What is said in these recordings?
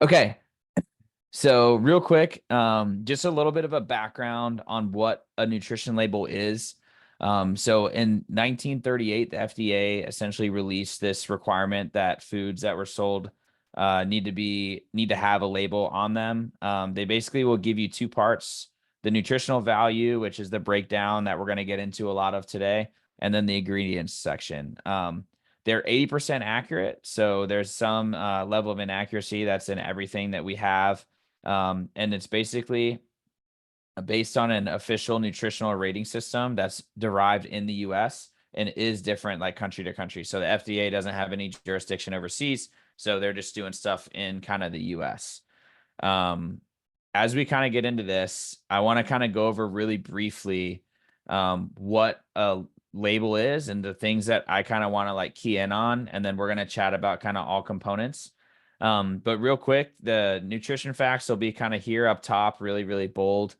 Okay. So real quick, just a little bit of a background on what a nutrition label is. So in 1938, the FDA essentially released this requirement that foods that were sold need to have a label on them. They basically will give you two parts: the nutritional value, which is the breakdown that we're going to get into a lot of today, and then the ingredients section. They're 80% accurate, so there's some level of inaccuracy that's in everything that we have. And it's basically based on an official nutritional rating system that's derived in the US and is different like country to country. So the FDA doesn't have any jurisdiction overseas. So they're just doing stuff in kind of the US. As we kind of get into this, I want to kind of go over really briefly what a label is and the things that I kind of want to like key in on. And then we're going to chat about kind of all components. But real quick, the nutrition facts will be kind of here up top, really, really bold.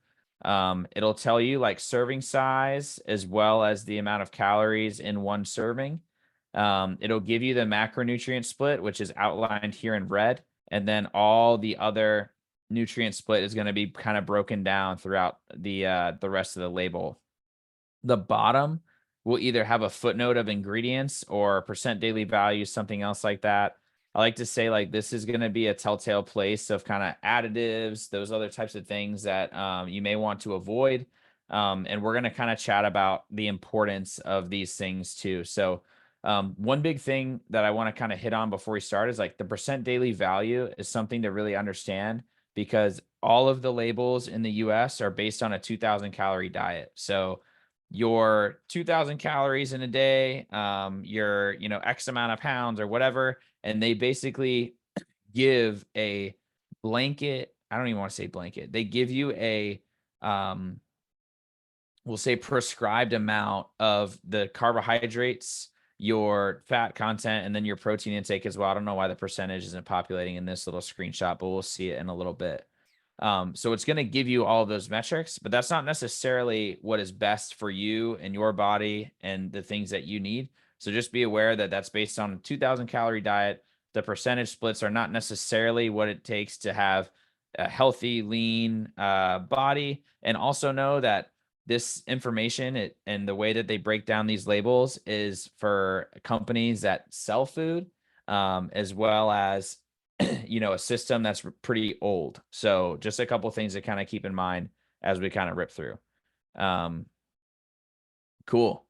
It'll tell you like serving size as well as the amount of calories in one serving. It'll give you the macronutrient split, which is outlined here in red. And then all the other nutrient split is going to be kind of broken down throughout the rest of the label. The bottom will either have a footnote of ingredients or percent daily value, something else like that. I like to say like this is going to be a telltale place of kind of additives, those other types of things that you may want to avoid. And we're going to kind of chat about the importance of these things too. So one big thing that I want to kind of hit on before we start is like the percent daily value is something to really understand, because all of the labels in the US are based on a 2,000 calorie diet. So your 2,000 calories in a day, your, X amount of pounds or whatever. And they basically give a blanket. I don't even want to say blanket. They give you a, we'll say prescribed amount of the carbohydrates, your fat content, and then your protein intake as well. I don't know why the percentage isn't populating in this little screenshot, but we'll see it in a little bit. So it's going to give you all of those metrics, but that's not necessarily what is best for you and your body and the things that you need. So just be aware that that's based on a 2,000 calorie diet. The percentage splits are not necessarily what it takes to have a healthy, lean body. And also know that this information and the way that they break down these labels is for companies that sell food, as well as a system that's pretty old. So just a couple things to kind of keep in mind as we kind of rip through. Cool.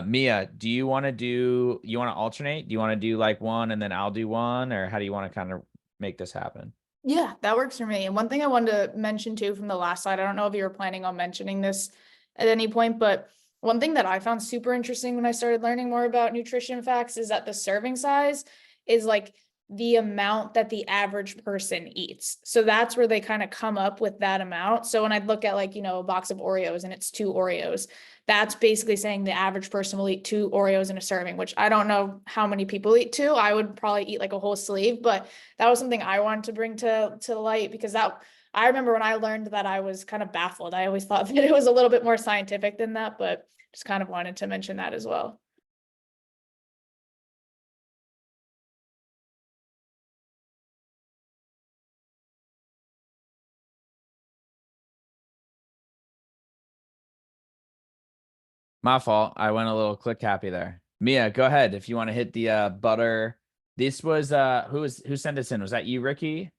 Mia, do you want to alternate? Do you want to do like one and then I'll do one, or how do you want to kind of make this happen? Yeah, that works for me. And one thing I wanted to mention too from the last slide, I don't know if you were planning on mentioning this at any point, but one thing that I found super interesting when I started learning more about nutrition facts is that the serving size is like the amount that the average person eats. So that's where they kind of come up with that amount. So when I look at like, a box of Oreos and it's 2 Oreos, that's basically saying the average person will eat 2 Oreos in a serving, which I don't know how many people eat 2. I would probably eat like a whole sleeve, but that was something I wanted to bring to light, because I remember when I learned that, I was kind of baffled. I always thought that it was a little bit more scientific than that, but just kind of wanted to mention that as well. My fault. I went a little click happy there. Mia, go ahead if you want to hit the butter. This was who sent this in? Was that you, Ricky?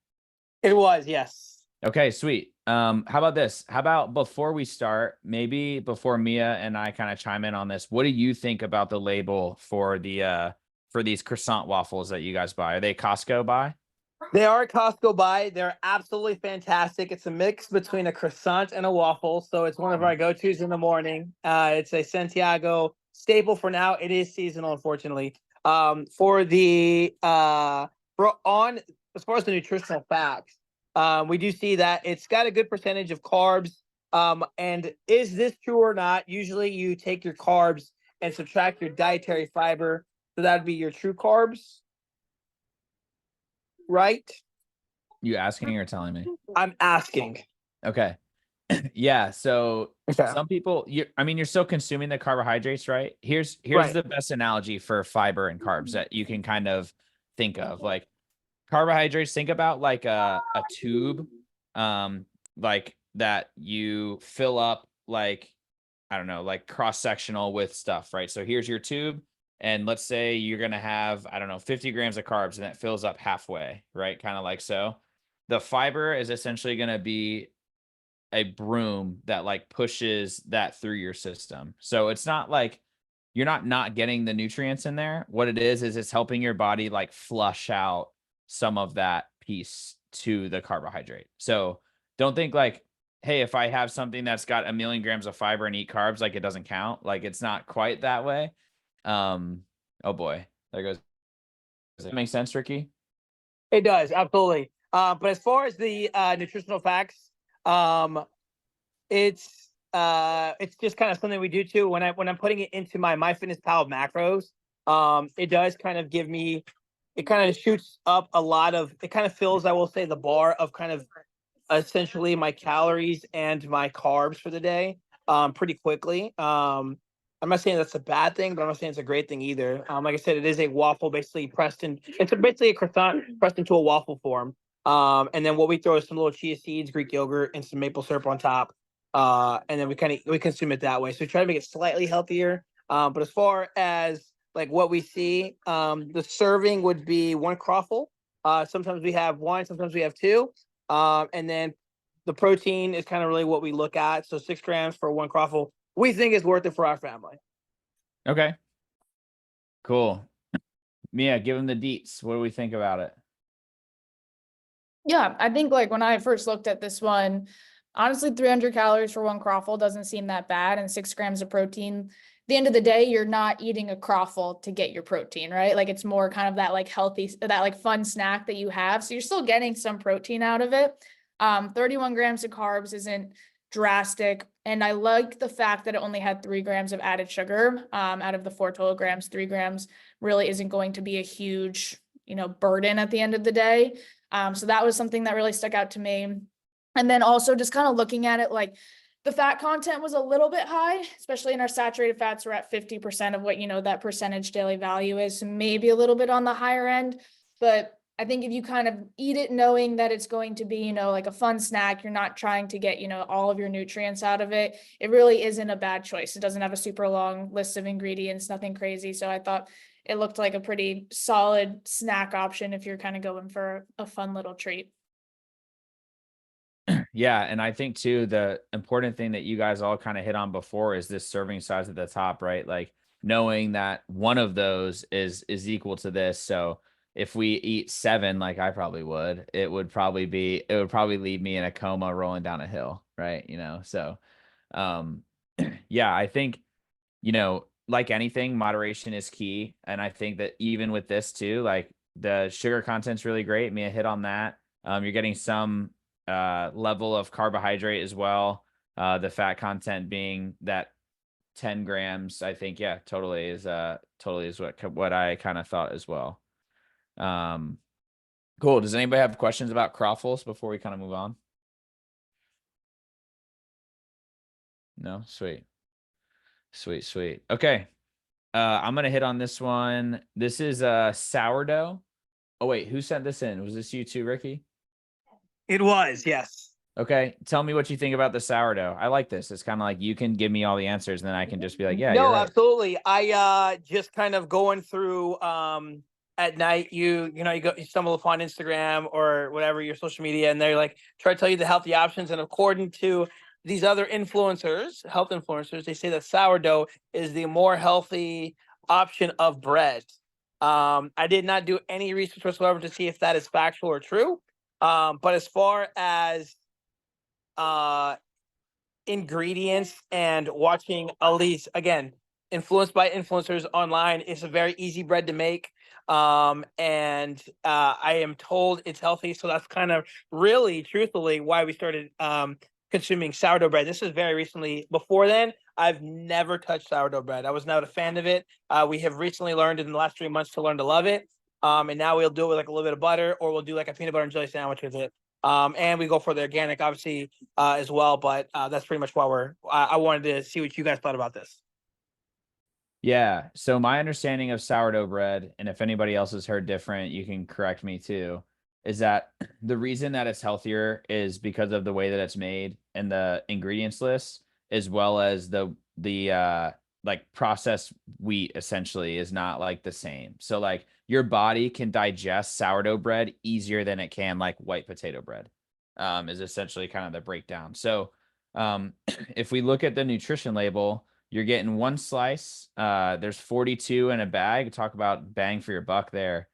It was, yes. Okay, sweet. How about this? How about before we start, maybe before Mia and I kind of chime in on this, what do you think about the label for these croissant waffles that you guys buy? Are they Costco buy? They are a Costco buy. They're absolutely fantastic. It's a mix between a croissant and a waffle, so it's one of our go-tos in the morning. It's a Santiago staple for now. It is seasonal, unfortunately. As far as the nutritional facts, we do see that it's got a good percentage of carbs. And is this true or not? Usually you take your carbs and subtract your dietary fiber, so that'd be your true carbs. Right? You asking or telling me? I'm asking. Okay. Yeah. So Okay. some people, you're still consuming the carbohydrates, right? Here's Right. the best analogy for fiber and carbs that you can kind of think of. Like carbohydrates, think about like a tube, like that you fill up, like, I don't know, like cross-sectional with stuff, right? So here's your tube. And let's say you're going to have, I don't know, 50 grams of carbs, and that fills up halfway, right? Kind of like so. The fiber is essentially going to be a broom that like pushes that through your system. So it's not like you're not getting the nutrients in there. What it is it's helping your body like flush out some of that piece to the carbohydrate. So don't think like, hey, if I have something that's got 1,000,000 grams of fiber and eat carbs, like it doesn't count. Like it's not quite that way. Oh boy, there goes. Does that make sense, Ricky? It does, absolutely. But as far as the nutritional facts, it's just kind of something we do too. When I'm putting it into my MyFitnessPal macros, it does kind of give me, it kind of shoots up a lot of, it kind of fills, I will say, the bar of kind of essentially my calories and my carbs for the day pretty quickly. I'm not saying that's a bad thing, but I'm not saying it's a great thing either. Like I said, it is a waffle basically pressed in. It's basically a croissant pressed into a waffle form. And then what we throw is some little chia seeds, Greek yogurt, and some maple syrup on top. And then we consume it that way. So we try to make it slightly healthier. But as far as like what we see, the serving would be one croffle. Sometimes we have one, sometimes we have two. And then the protein is kind of really what we look at. So 6 grams for one croffle, we think is worth it for our family. Okay. Cool. Mia, give them the deets. What do we think about it? Yeah, I think like when I first looked at this one, honestly, 300 calories for one croffle doesn't seem that bad, and 6 grams of protein. At the end of the day, you're not eating a croffle to get your protein, right? Like it's more kind of that like healthy, that like fun snack that you have. So you're still getting some protein out of it. 31 grams of carbs isn't drastic. And I like the fact that it only had 3 grams of added sugar. Out of the 4 total grams, 3 grams really isn't going to be a huge, burden at the end of the day. So that was something that really stuck out to me. And then also just kind of looking at it, like the fat content was a little bit high, especially in our saturated fats. We're at 50% of what, that percentage daily value is, so maybe a little bit on the higher end. But I think if you kind of eat it knowing that it's going to be, like a fun snack, you're not trying to get, all of your nutrients out of it. It really isn't a bad choice. It doesn't have a super long list of ingredients, nothing crazy. So I thought it looked like a pretty solid snack option if you're kind of going for a fun little treat. Yeah, and I think too, the important thing that you guys all kind of hit on before is this serving size at the top, right? Like knowing that one of those is equal to this. So if we eat 7, like I probably would, it would probably leave me in a coma rolling down a hill, right? So yeah, I think, like anything, moderation is key. And I think that even with this too, like the sugar content's really great. Mia hit on that. You're getting some level of carbohydrate as well. The fat content being that 10 grams, I think, yeah, totally is what I kind of thought as well. Cool. Does anybody have questions about croffles before we kind of move on? No? Sweet. Okay. I'm gonna hit on this one. This is sourdough. Oh wait, who sent this in? Was this you too, Ricky? It was, yes. Okay, tell me what you think about the sourdough. I like this. It's kind of like you can give me all the answers, and then I can just be like, yeah, you're No, right. absolutely. I just kind of going through at night, you stumble upon Instagram or whatever your social media, and they're like try to tell you the healthy options. And according to these other influencers, health influencers, they say that sourdough is the more healthy option of bread. I did not do any research whatsoever to see if that is factual or true. But as far as ingredients and watching all these, again, influenced by influencers online, it's a very easy bread to make. And I am told it's healthy. So that's kind of really truthfully why we started consuming sourdough bread. This is very recently. Before then, I've never touched sourdough bread. I was not a fan of it. We have recently learned in the last 3 months to learn to love it. And now we'll do it with like a little bit of butter, or we'll do like a peanut butter and jelly sandwich with it. And we go for the organic, obviously, as well. But that's pretty much why I wanted to see what you guys thought about this. Yeah. So my understanding of sourdough bread, and if anybody else has heard different, you can correct me too, is that the reason that it's healthier is because of the way that it's made and the ingredients list, as well as the like processed wheat essentially is not like the same. So like your body can digest sourdough bread easier than it can like white potato bread. Is essentially kind of the breakdown. So if we look at the nutrition label, you're getting one slice. There's 42 in a bag. Talk about bang for your buck there.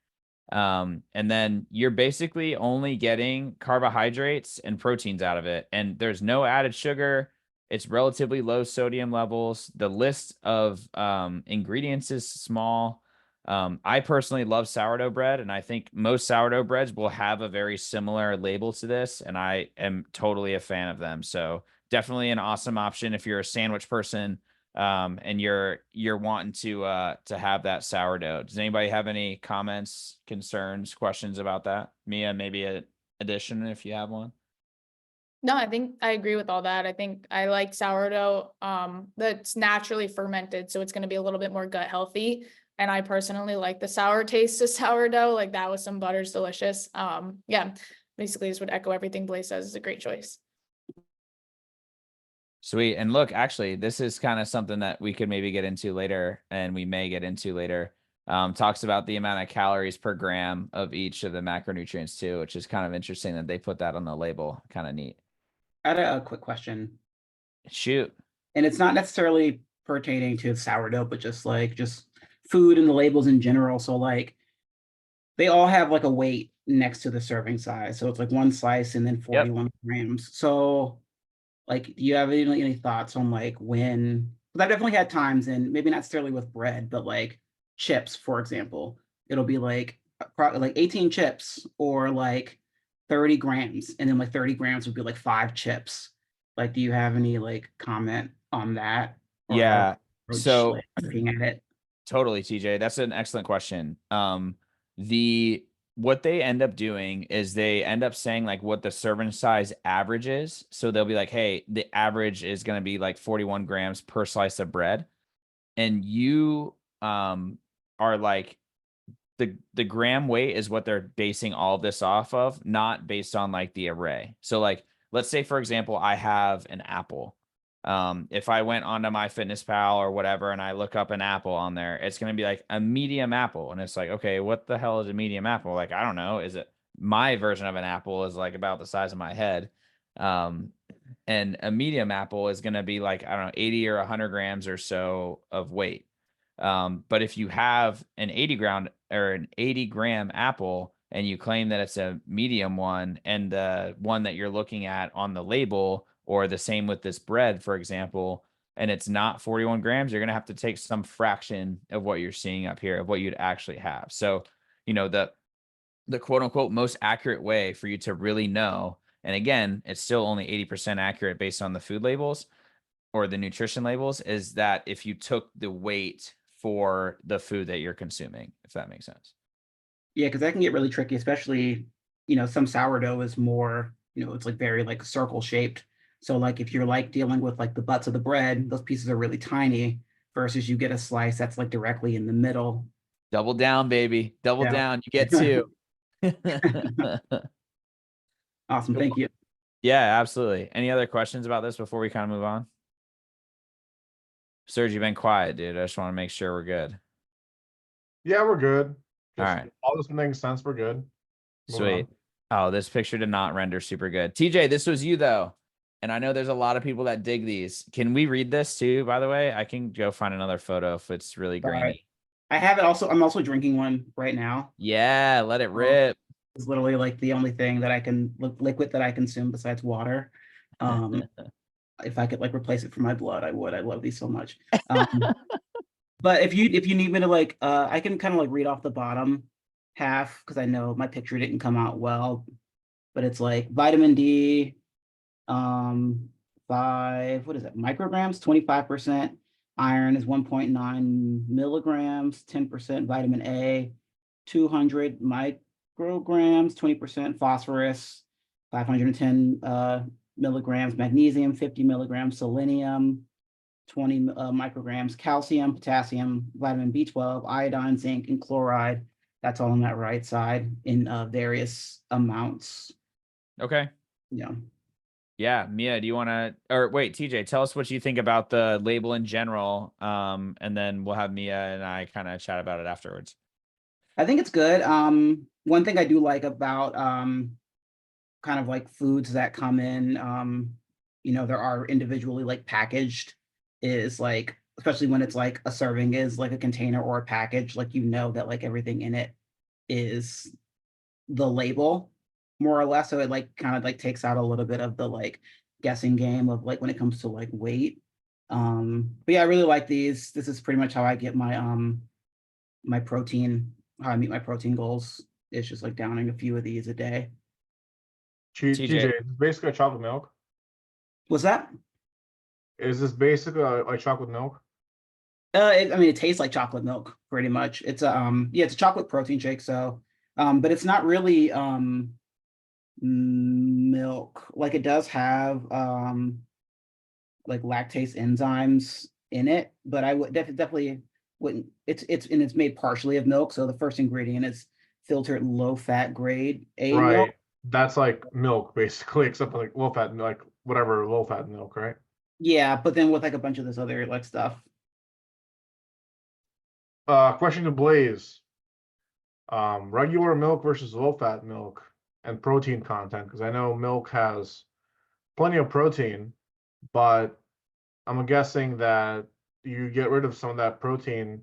And then you're basically only getting carbohydrates and proteins out of it. And there's no added sugar. It's relatively low sodium levels. The list of ingredients is small. I personally love sourdough bread, and I think most sourdough breads will have a very similar label to this, and I am totally a fan of them. So definitely an awesome option if you're a sandwich person, and you're wanting to have that sourdough. Does anybody have any comments, concerns, questions about that? Mia, maybe an addition if you have one. No, I think I agree with all that. I think I like sourdough that's naturally fermented, so it's going to be a little bit more gut healthy. And I personally like the sour taste of sourdough, like that with some butter is delicious. Yeah, basically just would echo everything Blaze says. It's a great choice. Sweet. And look, actually, this is kind of something that we could maybe get into later, and we may get into later. Talks about the amount of calories per gram of each of the macronutrients too, which is kind of interesting that they put that on the label. Kind of neat. I had a quick question, Shoot. and it's not necessarily pertaining to sourdough, but just food and the labels in general. So like they all have like a weight next to the serving size. So it's like one slice and then 41 grams. So like, do you have any thoughts on like when? Because I've definitely had times, and maybe not necessarily with bread, but like chips, for example, it'll be like 18 chips or like 30 grams, and then like 30 grams would be like 5 chips. Like, do you have any like comment on that? Or how Yeah. approach, So like, looking at it? totally, TJ. That's an excellent question. What they end up doing is they end up saying like what the serving size average is. So they'll be like, hey, the average is going to be like 41 grams per slice of bread. And you are like the gram weight is what they're basing all of this off of, not based on like the array. So like, let's say, for example, I have an apple. If I went onto MyFitnessPal or whatever and I look up an apple on there, it's going to be like a medium apple. And it's like, okay, what the hell is a medium apple? Like, I don't know. Is it my version of an apple is like about the size of my head. And a medium apple is going to be like, I don't know, 80 or 100 grams or so of weight. But if you have an 80 gram apple and you claim that it's a medium one, and the one that you're looking at on the label, or the same with this bread, for example, and it's not 41 grams, you're going to have to take some fraction of what you're seeing up here of what you'd actually have. So, the quote unquote most accurate way for you to really know, and again, it's still only 80% accurate based on the food labels or the nutrition labels, is that if you took the weight for the food that you're consuming, if that makes sense. Yeah, because that can get really tricky, especially, some sourdough is more, it's like very like circle shaped. So like if you're like dealing with like the butts of the bread, those pieces are really tiny versus you get a slice that's like directly in the middle. Double down, baby. Double Yeah. down. You get 2. Awesome. Thank you. Yeah, absolutely. Any other questions about this before we kind of move on? Serge, you've been quiet, dude. I just want to make sure we're good. Yeah, we're good. All right. All this makes sense. We're good. Sweet. Oh, this picture did not render super good. TJ, this was you though. And I know there's a lot of people that dig these. Can we read this too, by the way? I can go find another photo if it's really grainy. Right. I have it also. I'm also drinking one right now. Yeah, let it rip. It's literally like the only thing that I can liquid that I consume besides water. If I could like replace it for my blood, I would. I love these so much. But if you need me to like, I can kind of like read off the bottom half because I know my picture didn't come out well. But it's like vitamin D, 5, what is it? Micrograms, 25%. Iron is 1.9 milligrams, 10% vitamin A, 200 micrograms, 20% phosphorus, 510 milligrams magnesium, 50 milligrams selenium, 20 micrograms calcium, potassium, vitamin B12, iodine, zinc, and chloride, That's all on that right side in various amounts. Okay. Yeah. Yeah, Mia, do you want to, or wait, TJ, tell us what you think about the label in general. And then we'll have Mia and I kind of chat about it afterwards. I think it's good. One thing I do like about kind of like foods that come in, there are individually like packaged, is like, especially when it's like a serving is like a container or a package, like that like everything in it is the label, more or less. So it like kind of like takes out a little bit of the like guessing game of like when it comes to like weight. But yeah, I really like these. This is pretty much how I get my my protein, how I meet my protein goals. It's just like downing a few of these a day. TJ, it's basically a chocolate milk. What's that? Is this basically like chocolate milk? I mean, it tastes like chocolate milk, pretty much. It's a yeah, it's a chocolate protein shake. So, but it's not really milk. Like it does have like lactase enzymes in it, but I would definitely wouldn't. It's made partially of milk. So the first ingredient is filtered low fat grade A milk. Right. That's like milk basically, except for like low fat, like whatever low fat milk, right? Yeah, but then with like a bunch of this other like stuff. Question to Blaze. Regular milk versus low fat milk and protein content, because I know milk has plenty of protein, but I'm guessing that you get rid of some of that protein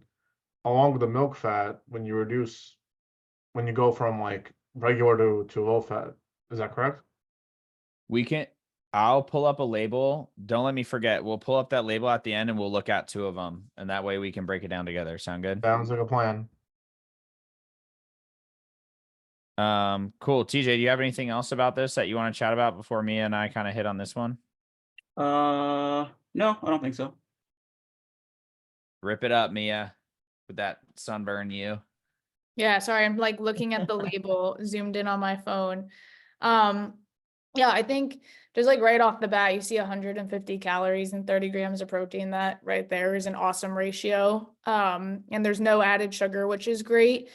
along with the milk fat when you go from like regular to low fat. Is that correct? I'll pull up a label. Don't let me forget. We'll pull up that label at the end and we'll look at two of them. And that way we can break it down together. Sound good? Sounds like a plan. Cool. TJ, do you have anything else about this that you want to chat about before Mia and I kind of hit on this one? No, I don't think so. Rip it up, Mia, with that sunburn you. Yeah, sorry, I'm like looking at the label zoomed in on my phone. Yeah, I think just like right off the bat, you see 150 calories and 30 grams of protein. That right there is an awesome ratio. And there's no added sugar, which is great.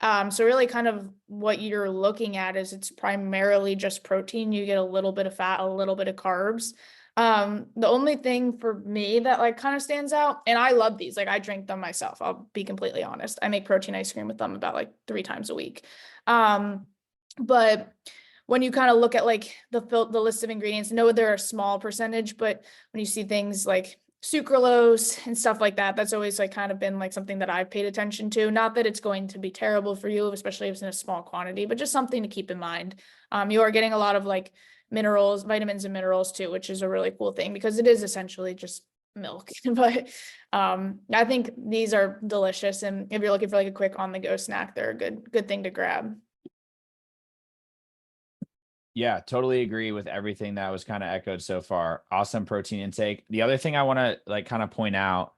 So really kind of what you're looking at is it's primarily just protein. You get a little bit of fat, a little bit of carbs. The only thing for me that like kind of stands out, and I love these, like I drink them myself. I'll be completely honest. I make protein ice cream with them about like 3 times a week. But when you kind of look at like the list of ingredients, know they're a small percentage, but when you see things like sucralose and stuff like that, that's always like kind of been like something that I've paid attention to. Not that it's going to be terrible for you, especially if it's in a small quantity, but just something to keep in mind. You are getting a lot of like minerals, vitamins and minerals too, which is a really cool thing because it is essentially just milk. But I think these are delicious, and if you're looking for like a quick on the go snack, they're a good thing to grab. Yeah, totally agree with everything that was kind of echoed so far. Awesome protein intake. The other thing I want to like kind of point out,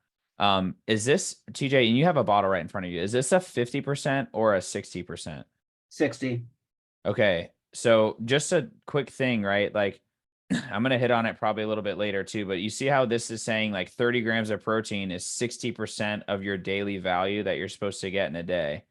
is this, TJ, and you have a bottle right in front of you. Is this a 50% or a 60%? 60. Okay. So just a quick thing, right? Like I'm going to hit on it probably a little bit later too, but you see how this is saying like 30 grams of protein is 60% of your daily value that you're supposed to get in a day.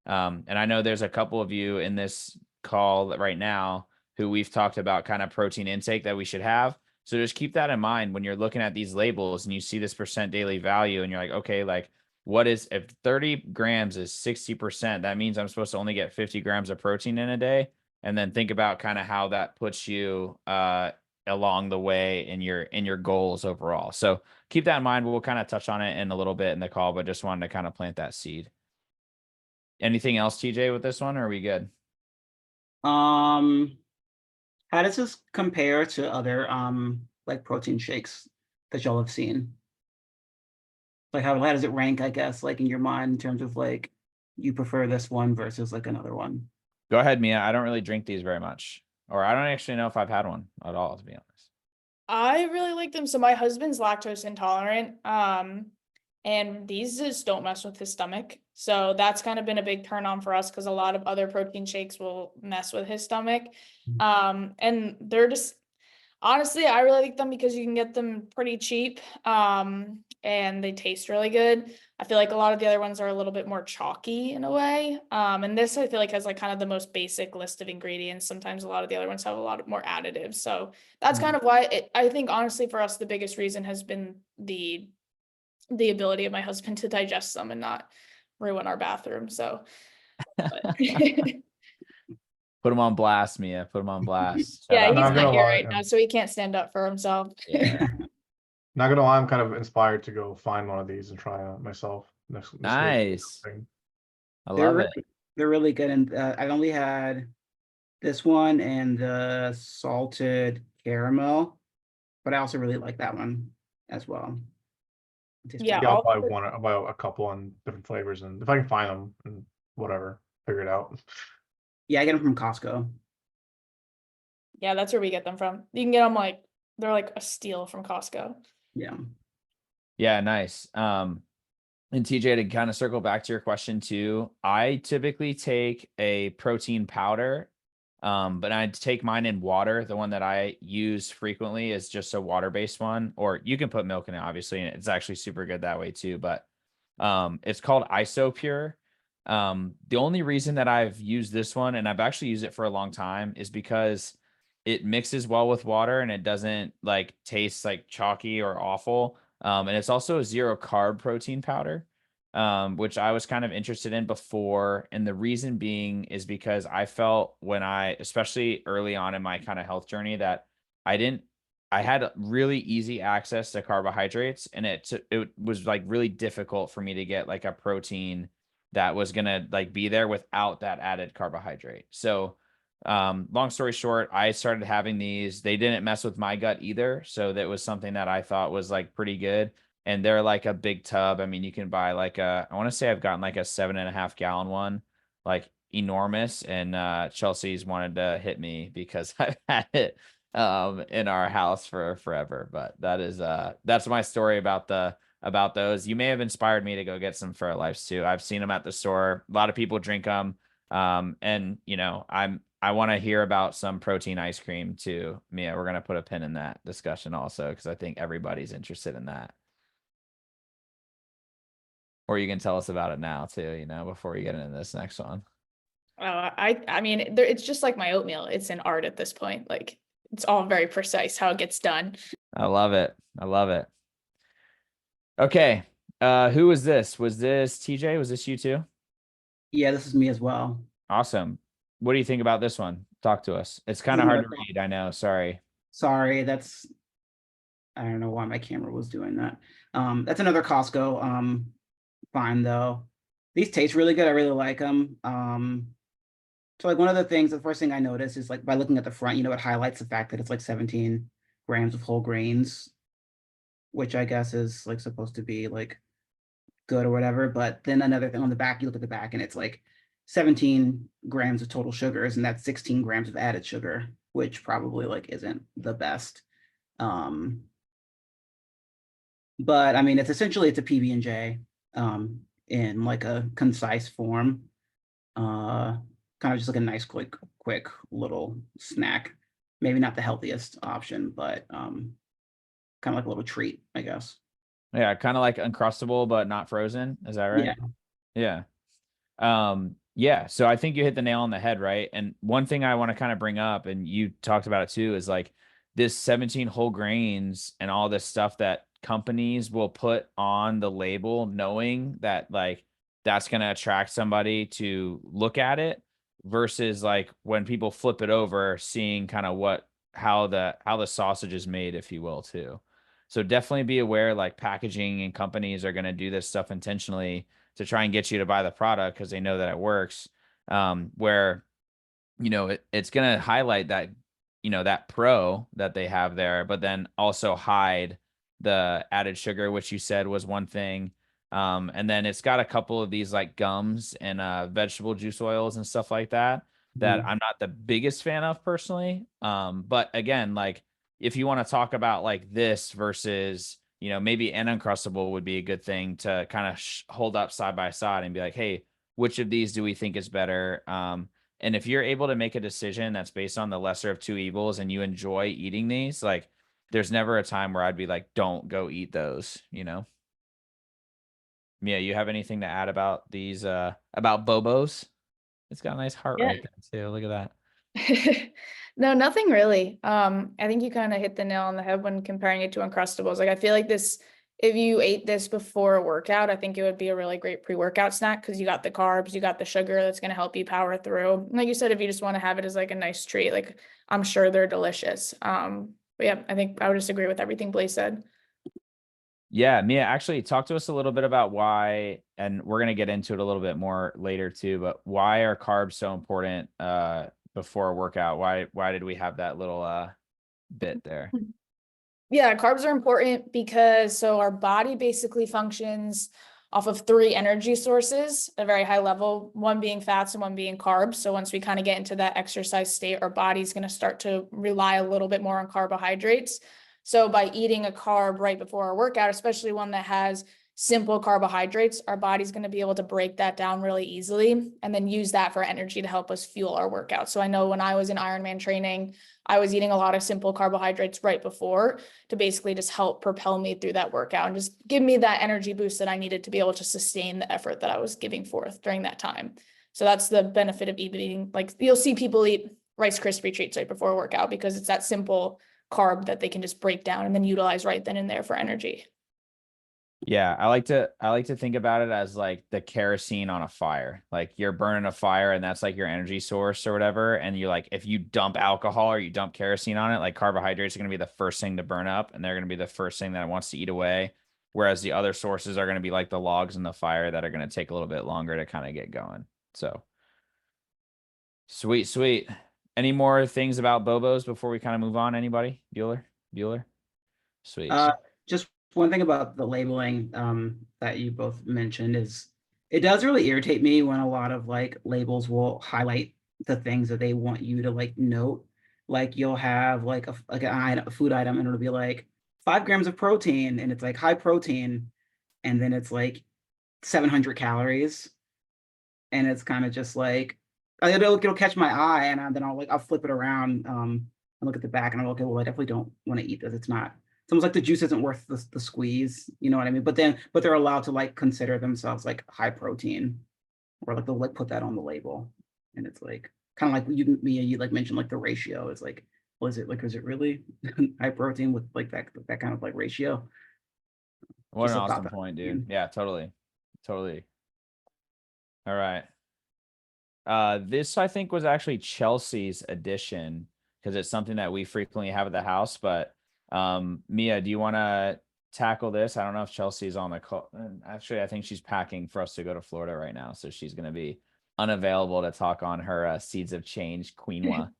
And I know there's a couple of you in this call right now who we've talked about kind of protein intake that we should have. So just keep that in mind when you're looking at these labels and you see this percent daily value and you're like, okay, like what is, if 30 grams is 60%, that means I'm supposed to only get 50 grams of protein in a day. And then think about kind of how that puts you along the way in your goals overall. So keep that in mind. We'll kind of touch on it in a little bit in the call, but just wanted to kind of plant that seed. Anything else, TJ, with this one, or are we good? How does this compare to other like protein shakes that y'all have seen? Like how does it rank, I guess, like in your mind in terms of like you prefer this one versus like another one? Go ahead, Mia. I don't really drink these very much, or I don't actually know if I've had one at all, to be honest. I really like them. So my husband's lactose intolerant. And these just don't mess with his stomach. So that's kind of been a big turn on for us because a lot of other protein shakes will mess with his stomach. And they're just, Honestly, I really like them because you can get them pretty cheap, and they taste really good. I feel like a lot of the other ones are a little bit more chalky in a way. And this I feel like has like kind of the most basic list of ingredients. Sometimes a lot of the other ones have a lot more additives. So that's kind of why I think honestly for us the biggest reason has been the ability of my husband to digest them and not ruin our bathroom. So but Put them on blast, Mia. Put them on blast. Shout yeah, out. he's Not not gonna here lie, right now, so he can't stand up for himself. Yeah. Not gonna lie, I'm kind of inspired to go find one of these and try it myself next this week. Nice. Thing. I They're love it. they're really good, and I've only had this one and the salted caramel, but I also really like that one as well. It tastes Yeah, pretty Yeah, I'll all buy one. I'll buy a couple on different flavors, and if I can find them, and whatever, figure it out. Yeah, I get them from Costco. yeah, that's where we get them from. You can get them like they're like a steal from Costco. Yeah. Yeah, nice. And TJ, to kind of circle back to your question too, I typically take a protein powder, but I take mine in water. The one that I use frequently is just a water-based one, or you can put milk in it, obviously, and it's actually super good that way too. But it's called IsoPure. The only reason that I've used this one, and I've actually used it for a long time, is because it mixes well with water and it doesn't like taste like chalky or awful. And it's also a zero carb protein powder, which I was kind of interested in before. And the reason being is because I felt when especially early on in my kind of health journey, that I had really easy access to carbohydrates, and it was like really difficult for me to get like a protein that was going to like be there without that added carbohydrate. So, long story short, I started having these. They didn't mess with my gut either. So that was something that I thought was like pretty good. And they're like a big tub. I mean, you can buy like I want to say I've gotten like a 7.5 gallon one, like enormous. And Chelsea's wanted to hit me because I've had it in our house for forever. But that's my story about those. You may have inspired me to go get some for our lives too. I've seen them at the store. A lot of people drink them. And you know, I want to hear about some protein ice cream too. Mia, we're going to put a pin in that discussion also, because I think everybody's interested in that. Or you can tell us about it now too, you know, before we get into this next one. I mean, it's just like my oatmeal. It's an art at this point. Like it's all very precise how it gets done. I love it. I love it. Okay. Who was this? Was this TJ? Was this you too? Yeah, this is me as well. Awesome. What do you think about this one? Talk to us. It's kind of hard to read. I know. Sorry. Sorry, I don't know why my camera was doing that. That's another Costco. Fine though. These taste really good. I really like them. So like one of the things, the first thing I noticed is like by looking at the front, you know, it highlights the fact that it's like 17 grams of whole grains, which I guess is like supposed to be like good or whatever. But then another thing on the back, you look at the back and it's like 17 grams of total sugars, and that's 16 grams of added sugar, which probably like isn't the best. But I mean, it's a PB&J in like a concise form. Kind of just like a nice, quick little snack. Maybe not the healthiest option, but kind of like a little treat, I guess. Yeah, kind of like Uncrustable, but not frozen. Is that right? Yeah. Yeah. Yeah. So I think you hit the nail on the head, right? And one thing I want to kind of bring up, and you talked about it too, is like this 17 whole grains and all this stuff that companies will put on the label, knowing that like that's going to attract somebody to look at it, versus like when people flip it over, seeing kind of how the sausage is made, if you will, too. So definitely be aware, like packaging and companies are going to do this stuff intentionally to try and get you to buy the product because they know that it works. Where, you know, it's going to highlight that, you know, that pro that they have there, but then also hide the added sugar, which you said was one thing. And then it's got a couple of these like gums and vegetable juice oils and stuff like that I'm not the biggest fan of personally. But again, like if you want to talk about like this versus, you know, maybe an Uncrustable would be a good thing to kind of hold up side by side and be like, hey, which of these do we think is better? And if you're able to make a decision that's based on the lesser of two evils and you enjoy eating these, like there's never a time where I'd be like, don't go eat those, you know? Mia, you have anything to add about these, about Bobos? It's got a nice heart Yeah. right there too. Look at that. No, nothing really. I think you kind of hit the nail on the head when comparing it to Uncrustables. Like I feel like this, if you ate this before a workout, I think it would be a really great pre-workout snack because you got the carbs, you got the sugar that's going to help you power through. And like you said, if you just want to have it as like a nice treat, like I'm sure they're delicious. But yeah, I think I would just agree with everything Blaze said. Yeah, Mia, actually talk to us a little bit about why, and we're going to get into it a little bit more later too, but why are carbs so important before a workout? Why did we have that little bit there? Yeah, carbs are important because so our body basically functions off of three energy sources at a very high level, one being fats and one being carbs. So once we kind of get into that exercise state, our body's going to start to rely a little bit more on carbohydrates. So by eating a carb right before our workout, especially one that has simple carbohydrates, our body's going to be able to break that down really easily and then use that for energy to help us fuel our workout. So I know when I was in Ironman training, I was eating a lot of simple carbohydrates right before to basically just help propel me through that workout and just give me that energy boost that I needed to be able to sustain the effort that I was giving forth during that time. So that's the benefit of eating. Like you'll see people eat Rice Krispie treats right before a workout because it's that simple carb that they can just break down and then utilize right then and there for energy. Yeah, I like to think about it as like the kerosene on a fire. Like you're burning a fire and that's like your energy source or whatever. And you're like, if you dump alcohol or you dump kerosene on it, like carbohydrates are going to be the first thing to burn up and they're going to be the first thing that it wants to eat away. Whereas the other sources are going to be like the logs in the fire that are going to take a little bit longer to kind of get going. So sweet, sweet. Any more things about Bobos before we kind of move on? Anybody? Bueller? Sweet. Just one thing about the labeling that you both mentioned is it does really irritate me when a lot of like labels will highlight the things that they want you to like note. Like you'll have like a food item and it'll be like 5 grams of protein and it's like high protein and then it's like 700 calories and it's kind of just like it'll catch my eye and then I'll flip it around and look at the back and I'm like, okay, well I definitely don't want to eat this. It's almost like the juice isn't worth the squeeze, you know what I mean? But they're allowed to like consider themselves like high protein, or like they'll like put that on the label, and it's like kind of like you like mentioned like the ratio is like, well, is it really high protein with like that kind of like ratio? What Just an a thought awesome that- point, dude. Yeah, totally. Totally. All right. This I think was actually Chelsea's edition because it's something that we frequently have at the house. But Mia, do you want to tackle this? I don't know if Chelsea's on the call. Actually, I think she's packing for us to go to Florida right now, so she's going to be unavailable to talk on her Seeds of Change quinoa.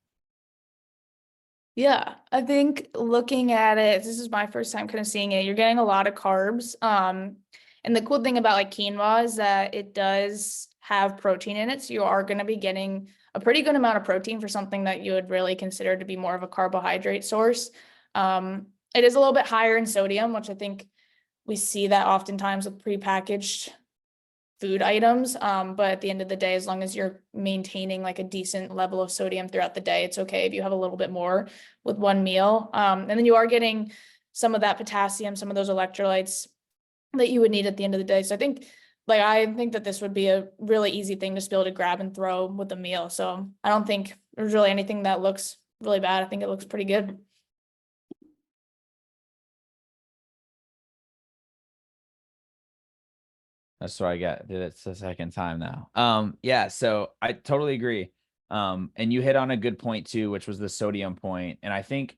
Yeah, I think looking at it, this is my first time kind of seeing it. You're getting a lot of carbs. And the cool thing about like quinoa is that it does have protein in it. So you are going to be getting a pretty good amount of protein for something that you would really consider to be more of a carbohydrate source. It is a little bit higher in sodium, which I think we see that oftentimes with prepackaged food items. But at the end of the day, as long as you're maintaining like a decent level of sodium throughout the day, it's okay if you have a little bit more with one meal. And then you are getting some of that potassium, some of those electrolytes that you would need at the end of the day. So I think that this would be a really easy thing to be able to grab and throw with a meal. So I don't think there's really anything that looks really bad. I think it looks pretty good. That's what I got. It's the second time now. Yeah, so I totally agree. And you hit on a good point too, which was the sodium point. And I think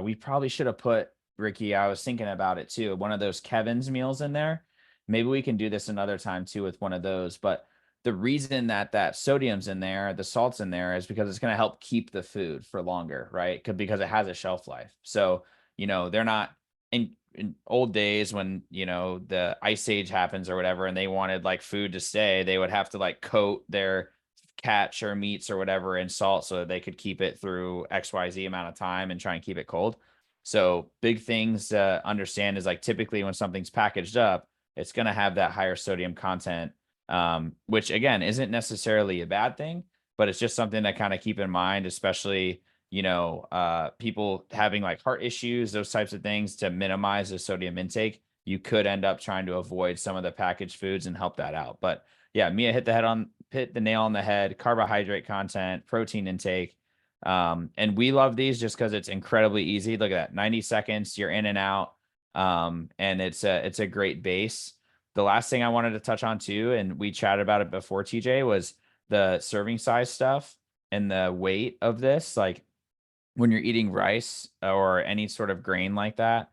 we probably should have put, Ricky, I was thinking about it too, one of those Kevin's meals in there. Maybe we can do this another time too with one of those. But the reason that sodium's in there, the salt's in there, is because it's going to help keep the food for longer, right? Because it has a shelf life. So, they're not in old days when, the ice age happens or whatever, and they wanted like food to stay, they would have to like coat their catch or meats or whatever in salt so that they could keep it through XYZ amount of time and try and keep it cold. So big things to understand is like typically when something's packaged up, it's going to have that higher sodium content, which again isn't necessarily a bad thing. but it's just something to kind of keep in mind, especially, you know, people having like heart issues, those types of things, to minimize the sodium intake. You could end up trying to avoid some of the packaged foods and help that out. But yeah, Mia hit the nail on the head. Carbohydrate content, protein intake. And we love these just because it's incredibly easy. Look at that, 90 seconds, you're in and out. And it's a great base. The last thing I wanted to touch on too, and we chatted about it before, TJ, was the serving size stuff and the weight of this. Like when you're eating rice or any sort of grain like that,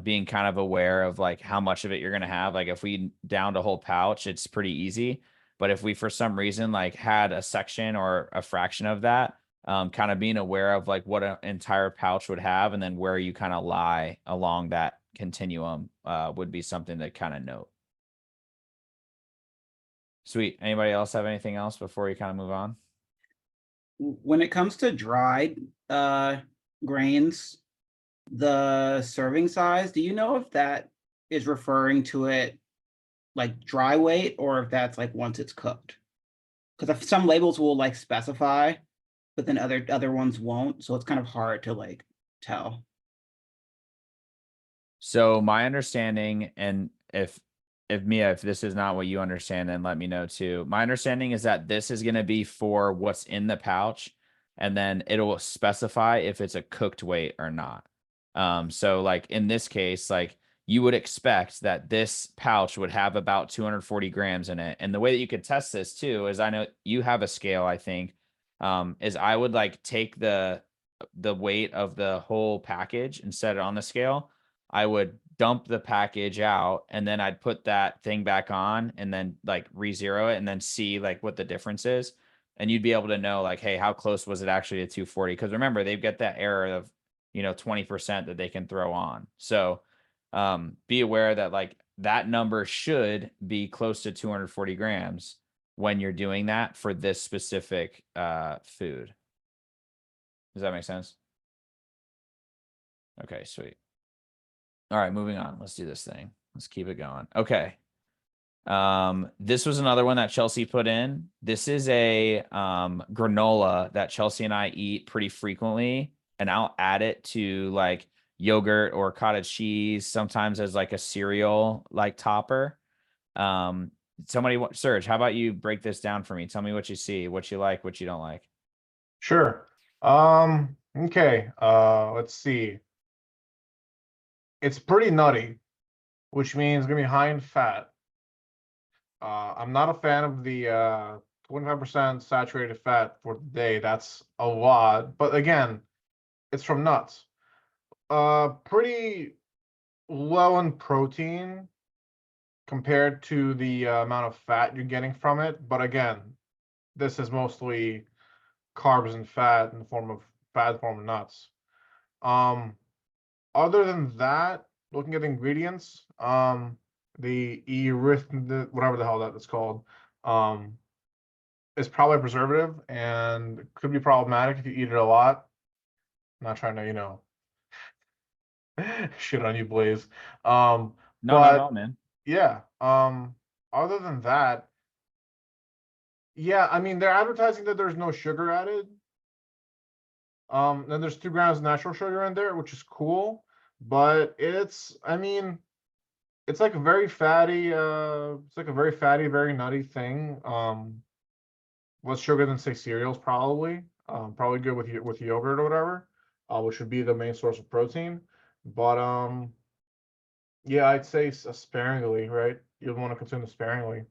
being kind of aware of like how much of it you're going to have. Like if we downed a whole pouch, it's pretty easy. But if we, for some reason, like had a section or a fraction of that, kind of being aware of like what an entire pouch would have, and then where you kind of lie along that continuum, would be something to kind of note. Sweet. Anybody else have anything else before we kind of move on? When it comes to dried grains, the serving size, do you know if that is referring to it like dry weight, or if that's like once it's cooked? Because some labels will like specify, but then other ones won't, so it's kind of hard to like tell. So my understanding, and if Mia, if this is not what you understand, then let me know too. My understanding is that this is going to be for what's in the pouch, and then it'll specify if it's a cooked weight or not. So like in this case, like you would expect that this pouch would have about 240 grams in it. And the way that you could test this too is, I know you have a scale, I think, is I would like take the weight of the whole package and set it on the scale. I would dump the package out, and then I'd put that thing back on, and then like re-zero it, and then see like what the difference is. And you'd be able to know like, hey, how close was it actually to 240? Because remember, they've got that error of, 20% that they can throw on. So be aware that like that number should be close to 240 grams when you're doing that for this specific food. Does that make sense? Okay, sweet. All right, moving on. Let's do this thing. Let's keep it going. Okay. This was another one that Chelsea put in. This is a granola that Chelsea and I eat pretty frequently, and I'll add it to like yogurt or cottage cheese, sometimes as like a cereal like topper. Serge, how about you break this down for me? Tell me what you see, what you like, what you don't like. Sure. Okay. Let's see. It's pretty nutty, which means it's gonna be high in fat. I'm not a fan of the 25% saturated fat for the day. That's a lot, but again, it's from nuts. Pretty low in protein compared to the amount of fat you're getting from it. But again, this is mostly carbs and fat in the form of nuts. Other than that, looking at ingredients, the erythrin, whatever the hell that is called, is probably a preservative and could be problematic if you eat it a lot. I'm not trying to, shit on you, Blaze. No, but not at all, man. yeah, other than that, yeah, I mean, they're advertising that there's no sugar added. Then there's 2 grams of natural sugar in there, which is cool, but I mean, it's like a very fatty, very nutty thing. Less sugar than say cereals, probably. Probably good with yogurt or whatever, which would be the main source of protein. But yeah, I'd say sparingly, right? You'd want to consume it sparingly,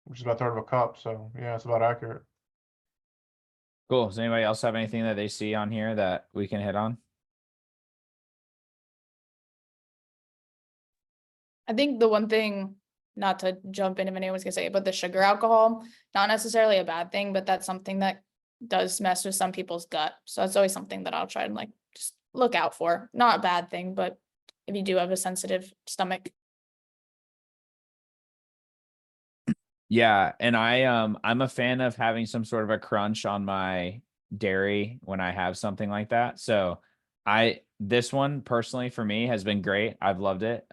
which is about a third of a cup. So yeah, it's about accurate. Cool. Does anybody else have anything that they see on here that we can hit on? I think the one thing, not to jump in if anyone's gonna say it, but the sugar alcohol, not necessarily a bad thing, but that's something that does mess with some people's gut. So that's always something that I'll try and like just look out for. Not a bad thing, but if you do have a sensitive stomach. Yeah, and I'm a fan of having some sort of a crunch on my dairy when I have something like that. So this one personally for me has been great. I've loved it.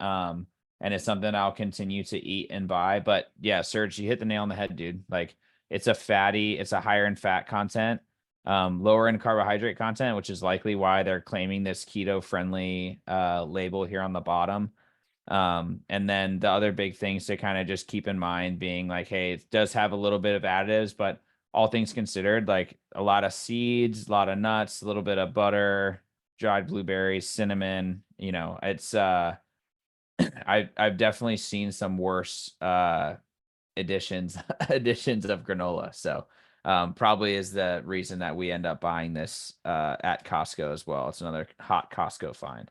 And it's something I'll continue to eat and buy. But yeah, Serge, you hit the nail on the head, dude. Like it's a higher in fat content, lower in carbohydrate content, which is likely why they're claiming this keto friendly label here on the bottom. And then the other big things to kind of just keep in mind being like, hey, it does have a little bit of additives, but all things considered, like a lot of seeds, a lot of nuts, a little bit of butter, dried blueberries, cinnamon, it's I've definitely seen some worse additions additions of granola. So probably is the reason that we end up buying this at Costco as well. It's another hot Costco find.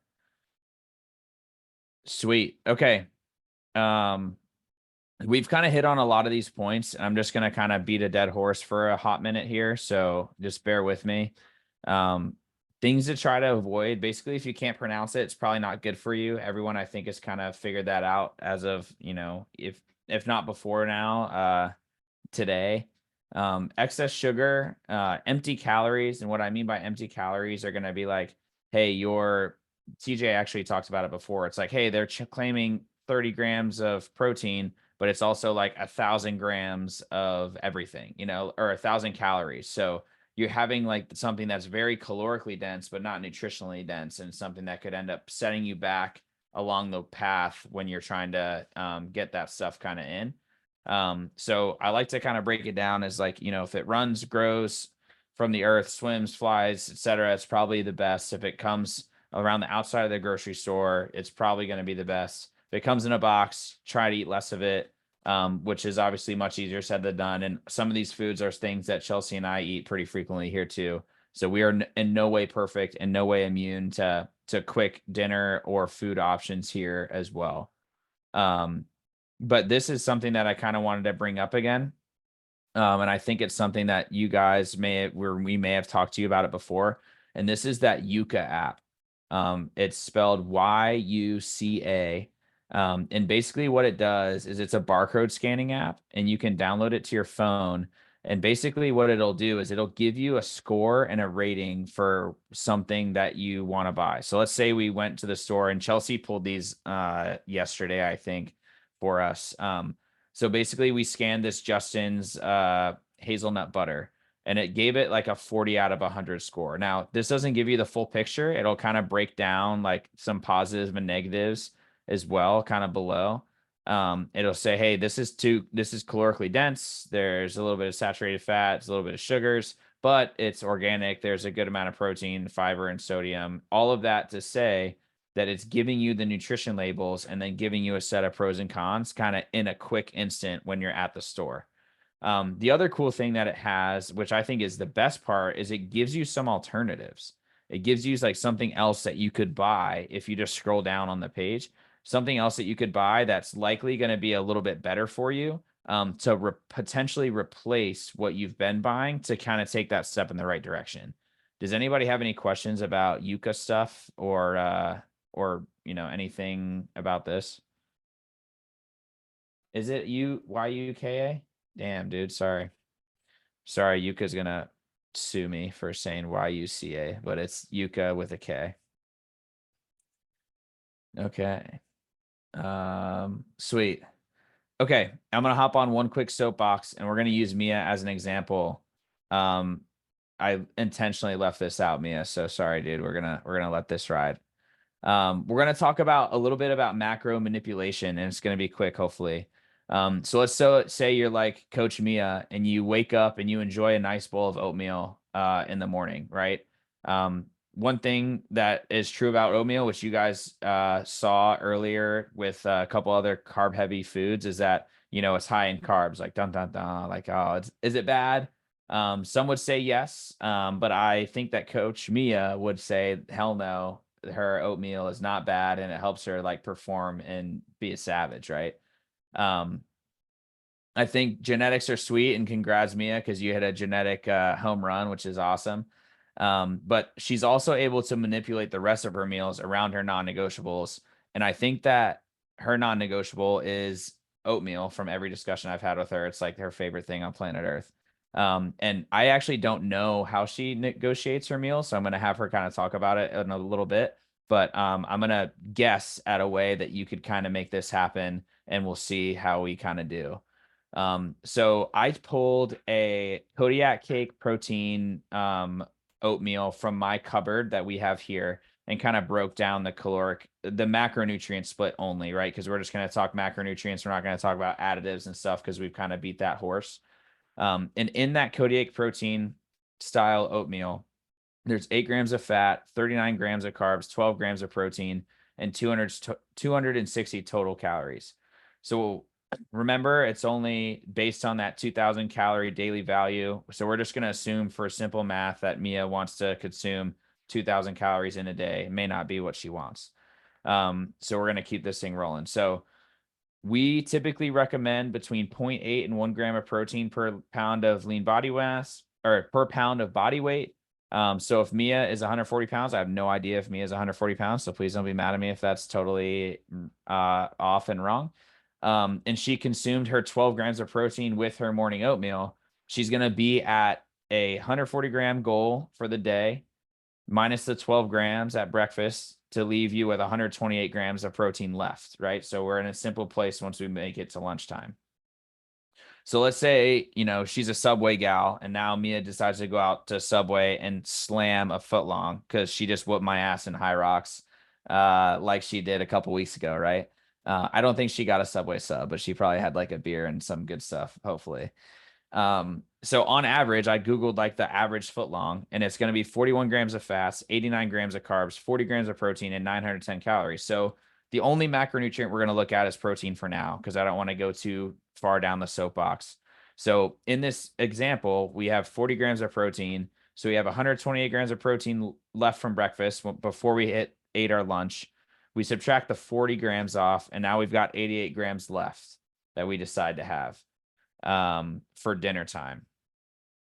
Sweet. Okay. We've kind of hit on a lot of these points. I'm just going to kind of beat a dead horse for a hot minute here. So just bear with me. Things to try to avoid. Basically, if you can't pronounce it, it's probably not good for you. Everyone, I think, has kind of figured that out as of, if not before now, today. Excess sugar, empty calories. And what I mean by empty calories are going to be like, hey, TJ actually talked about it before. It's like, hey, they're claiming 30 grams of protein, but it's also like 1,000 grams of everything, or 1,000 calories. So you're having like something that's very calorically dense, but not nutritionally dense, and something that could end up setting you back along the path when you're trying to get that stuff kind of in. So I like to kind of break it down as like, if it runs, grows from the earth, swims, flies, etc., it's probably the best. If it comes around the outside of the grocery store, it's probably going to be the best. If it comes in a box, try to eat less of it, which is obviously much easier said than done. And some of these foods are things that Chelsea and I eat pretty frequently here too. So we are in no way perfect and no way immune to quick dinner or food options here as well. But this is something that I kind of wanted to bring up again. And I think it's something that you guys we may have talked to you about it before. And this is that Yuka app. It's spelled YUCA. And basically what it does is it's a barcode scanning app, and you can download it to your phone. And basically what it'll do is it'll give you a score and a rating for something that you want to buy. So let's say we went to the store, and Chelsea pulled these yesterday, I think, for us. So basically we scanned this Justin's hazelnut butter, and it gave it like a 40 out of 100 score. Now, this doesn't give you the full picture. It'll kind of break down like some positives and negatives as well, kind of below. It'll say, hey, this is calorically dense. There's a little bit of saturated fats, a little bit of sugars, but it's organic. There's a good amount of protein, fiber, and sodium. All of that to say that it's giving you the nutrition labels and then giving you a set of pros and cons kind of in a quick instant when you're at the store. The other cool thing that it has, which I think is the best part, is it gives you some alternatives. It gives you like something else that you could buy if you just scroll down on the page, something else that you could buy that's likely going to be a little bit better for you, to potentially replace what you've been buying to kind of take that step in the right direction. Does anybody have any questions about Yuka stuff or anything about this? Is it YUKA? Damn, dude, sorry. Yuka's gonna sue me for saying YUCA, but it's Yuka with a K. Okay. Sweet. Okay, I'm gonna hop on one quick soapbox, and we're gonna use Mia as an example. I intentionally left this out, Mia, so sorry, dude. We're gonna let this ride. We're going to talk about a little bit about macro manipulation, and it's going to be quick, hopefully. So let's say you're like Coach Mia, and you wake up and you enjoy a nice bowl of oatmeal in the morning, right? One thing that is true about oatmeal, which you guys saw earlier with a couple other carb heavy foods, is that, it's high in carbs, like dun dun dun, like, oh, is it bad? Some would say yes, but I think that Coach Mia would say, hell no. Her oatmeal is not bad, and it helps her like perform and be a savage, right? I think genetics are sweet, and congrats, Mia, because you hit a genetic home run, which is awesome. But she's also able to manipulate the rest of her meals around her non-negotiables. And I think that her non-negotiable is oatmeal. From every discussion I've had with her, it's like her favorite thing on planet Earth. And I actually don't know how she negotiates her meals, so I'm going to have her kind of talk about it in a little bit. But I'm going to guess at a way that you could kind of make this happen, and we'll see how we kind of do. So I pulled a Kodiak cake protein oatmeal from my cupboard that we have here and kind of broke down the macronutrient split only, right? Because we're just going to talk macronutrients. We're not going to talk about additives and stuff because we've kind of beat that horse. And in that Kodiak protein style oatmeal, there's 8 grams of fat, 39 grams of carbs, 12 grams of protein, and 260 total calories. So remember, it's only based on that 2,000 calorie daily value. So we're just going to assume for simple math that Mia wants to consume 2,000 calories in a day. It may not be what she wants. So we're going to keep this thing rolling. So we typically recommend between 0.8 and 1 gram of protein per pound of lean body mass, or per pound of body weight. So if Mia is 140 pounds, I have no idea if Mia is 140 pounds. So please don't be mad at me if that's totally off and wrong. And she consumed her 12 grams of protein with her morning oatmeal. She's going to be at a 140 gram goal for the day, minus the 12 grams at breakfast to leave you with 128 grams of protein left, right? So we're in a simple place once we make it to lunchtime. So let's say, she's a Subway gal, and now Mia decides to go out to Subway and slam a foot long because she just whooped my ass in High Rocks like she did a couple weeks ago, right? I don't think she got a Subway sub, but she probably had like a beer and some good stuff, hopefully. So on average, I Googled like the average foot long, and it's going to be 41 grams of fats, 89 grams of carbs, 40 grams of protein, and 910 calories. So the only macronutrient we're going to look at is protein for now, because I don't want to go too far down the soapbox. So in this example, we have 40 grams of protein. So we have 128 grams of protein left from breakfast before we ate our lunch. We subtract the 40 grams off, and now we've got 88 grams left that we decide to have for dinner time.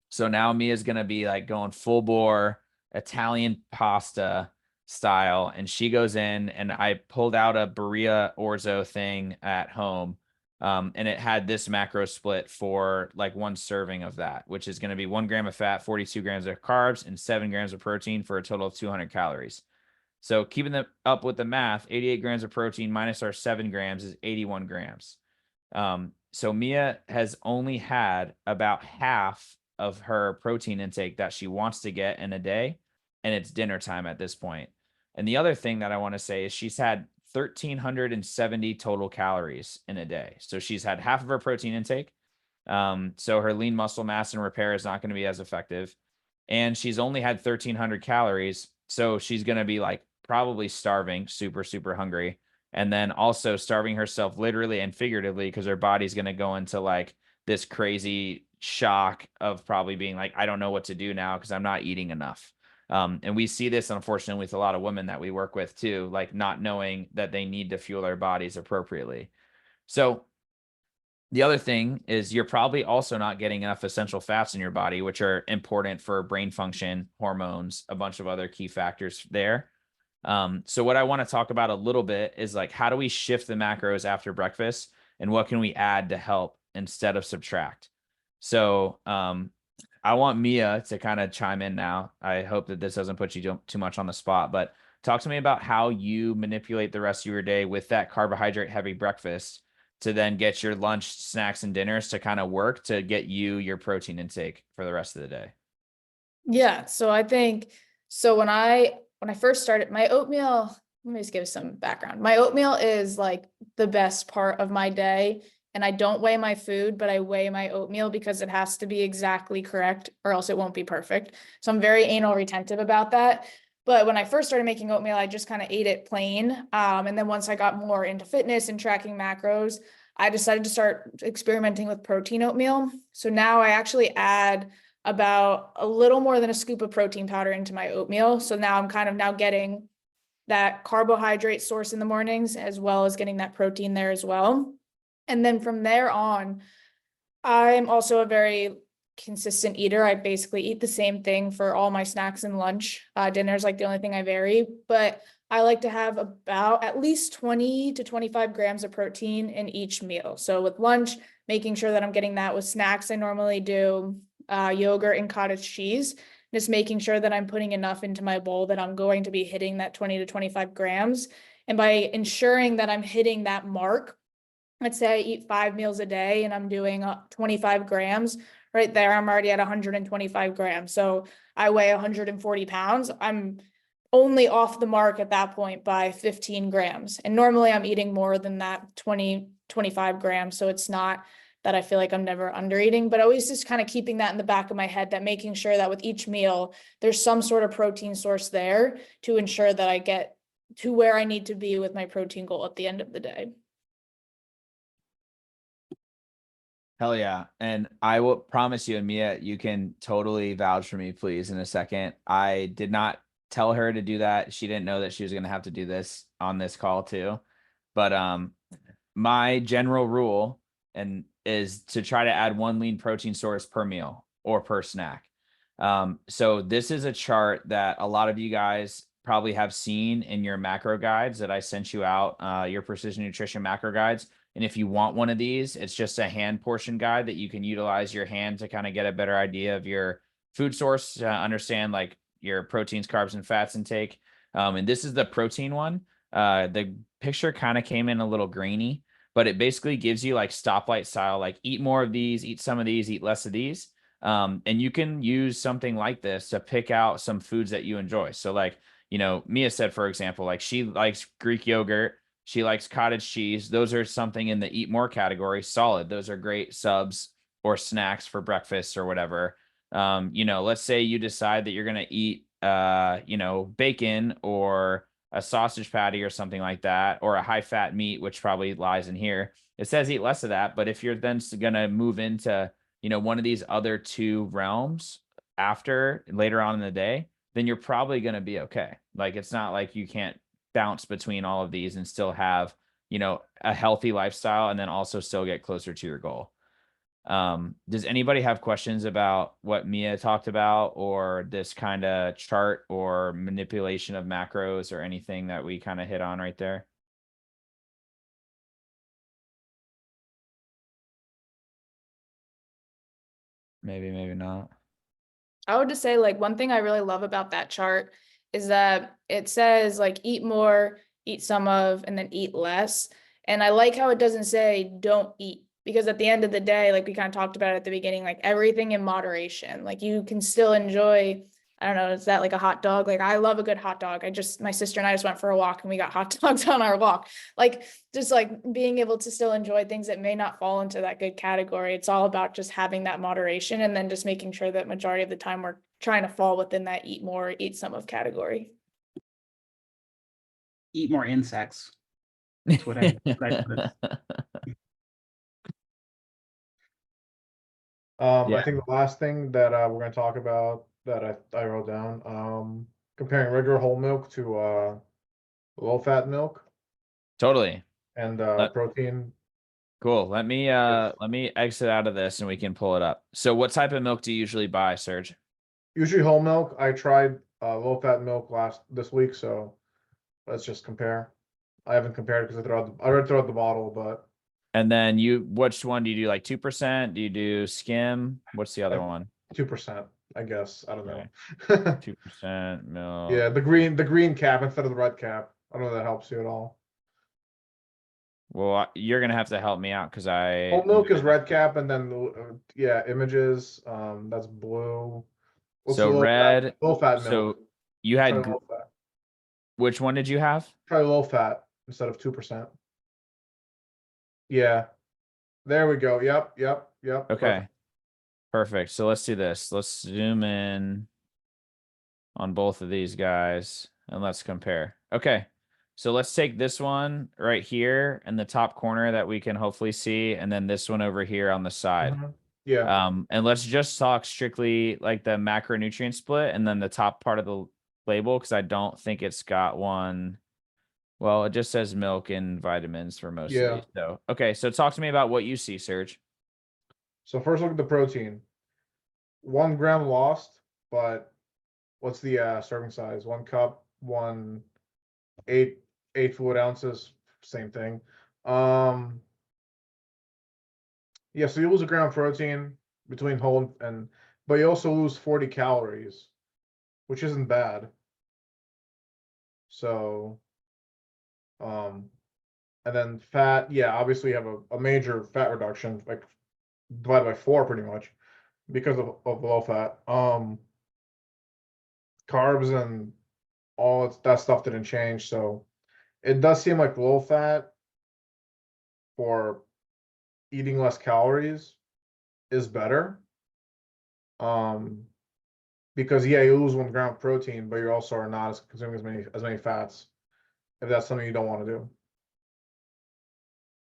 So now Mia's going to be like going full bore Italian pasta style. And she goes in, and I pulled out a Berea Orzo thing at home. And it had this macro split for like 1 serving of that, which is going to be 1 gram of fat, 42 grams of carbs, and 7 grams of protein for a total of 200 calories. So keeping up with the math, 88 grams of protein minus our 7 grams is 81 grams. So Mia has only had about half of her protein intake that she wants to get in a day, and it's dinner time at this point. And the other thing that I want to say is she's had 1,370 total calories in a day. So she's had half of her protein intake. So her lean muscle mass and repair is not going to be as effective. And she's only had 1,300 calories. So she's going to be like probably starving, super, super hungry. And then also starving herself literally and figuratively, because her body's going to go into like this crazy shock of probably being like, I don't know what to do now because I'm not eating enough. And we see this, unfortunately, with a lot of women that we work with too, like not knowing that they need to fuel their bodies appropriately. So the other thing is you're probably also not getting enough essential fats in your body, which are important for brain function, hormones, a bunch of other key factors there. So what I want to talk about a little bit is like, how do we shift the macros after breakfast, and what can we add to help instead of subtract? So, I want Mia to kind of chime in now. I hope that this doesn't put you too much on the spot, but talk to me about how you manipulate the rest of your day with that carbohydrate heavy breakfast to then get your lunch, snacks, and dinners to kind of work to get you your protein intake for the rest of the day. Yeah, so I think, so when I first started my oatmeal, let me just give some background. My oatmeal is like the best part of my day, and I don't weigh my food, but I weigh my oatmeal because it has to be exactly correct or else it won't be perfect. So I'm very anal retentive about that. But when I first started making oatmeal, I just kind of ate it plain. And then once I got more into fitness and tracking macros, I decided to start experimenting with protein oatmeal. So now I actually add about a little more than a scoop of protein powder into my oatmeal. So now I'm kind of now getting that carbohydrate source in the mornings, as well as getting that protein there as well. And then from there on, I'm also a very consistent eater. I basically eat the same thing for all my snacks and lunch. Dinner's like the only thing I vary, but I like to have about at least 20 to 25 grams of protein in each meal. So with lunch, making sure that I'm getting that. With snacks, I normally do yogurt and cottage cheese, just making sure that I'm putting enough into my bowl that I'm going to be hitting that 20 to 25 grams. And by ensuring that I'm hitting that mark, let's say I eat 5 meals a day and I'm doing 25 grams, right there, I'm already at 125 grams. So I weigh 140 pounds. I'm only off the mark at that point by 15 grams. And normally I'm eating more than that 25 grams. So it's not that I feel like I'm never under eating, but always just kind of keeping that in the back of my head, that making sure that with each meal, there's some sort of protein source there to ensure that I get to where I need to be with my protein goal at the end of the day. Hell yeah. And I will promise you, and Mia, you can totally vouch for me, please, in a second. I did not tell her to do that. She didn't know that she was going to have to do this on this call too. But my general rule and is to try to add 1 lean protein source per meal or per snack. So this is a chart that a lot of you guys probably have seen in your macro guides that I sent you out, your precision nutrition macro guides. And if you want one of these, it's just a hand portion guide that you can utilize your hand to kind of get a better idea of your food source, to understand like your proteins, carbs, and fats intake. And this is the protein one. The picture kind of came in a little grainy, but it basically gives you like stoplight style, like eat more of these, eat some of these, eat less of these. And you can use something like this to pick out some foods that you enjoy. So like, Mia said, for example, like she likes Greek yogurt. She likes cottage cheese. Those are something in the eat more category. Solid. Those are great subs or snacks for breakfast or whatever. Let's say you decide that you're going to eat, bacon or a sausage patty or something like that, or a high fat meat, which probably lies in here. It says eat less of that. But if you're then going to move into, one of these other 2 realms after later on in the day, then you're probably going to be okay. Like, it's not like you can't bounce between all of these and still have, a healthy lifestyle and then also still get closer to your goal. Does anybody have questions about what Mia talked about, or this kind of chart or manipulation of macros, or anything that we kind of hit on right there? Maybe, maybe not. I would just say, like, one thing I really love about that chart is that it says like eat more, eat some of, and then eat less. And I like how it doesn't say don't eat, because at the end of the day, like we kind of talked about at the beginning, like everything in moderation. Like you can still enjoy, I don't know, is that like a hot dog? Like I love a good hot dog. My sister and I just went for a walk and we got hot dogs on our walk. Like just like being able to still enjoy things that may not fall into that good category. It's all about just having that moderation and then just making sure that majority of the time we're trying to fall within that eat more, eat some of category. Eat more insects. That's what I put. I Yeah. think the last thing that we're going to talk about that I wrote down, comparing regular whole milk to low fat milk Totally. and Let- protein. Cool. Let me exit out of this and we can pull it up. So what type of milk do you usually buy, Serge? Usually whole milk. I tried low fat milk this week, so let's just compare. I haven't compared because I already throw out the bottle, but And then which one do you do? Like 2%? Do you do skim? What's the other one? 2%, I guess. I don't know. Okay. 2% milk. Yeah, the green cap instead of the red cap. I don't know if that helps you at all. Well, you're gonna have to help me out because Whole milk is red cap, and then yeah, images. That's blue. What's So the red. low fat So milk? you Try had low fat. which one did you have? Try low fat instead of 2%. Yeah, there we go. Yep. Okay. Perfect. So let's do this. Let's zoom in on both of these guys and let's compare. Okay. So let's take this one right here in the top corner that we can hopefully see, and then this one over here on the side. Yeah. And let's just talk strictly like the macronutrient split and then the top part of the label, because I don't think it's got one. Well, it just says milk and vitamins for most of these. So, okay. So talk to me about what you see, Serge. So first look at the protein. 1 gram lost, but what's the serving size? 1 cup, 8 fluid ounces, same thing. Yeah, so you lose 1 gram of protein between whole but you also lose 40 calories, which isn't bad. So, And then fat, yeah, obviously you have a major fat reduction, like divided by 4 pretty much, because of low fat. Carbs and that stuff didn't change, so it does seem like low fat for eating less calories is better. Because yeah, you lose 1 gram of protein, but you also are not as consuming as many fats, if that's something you don't want to do.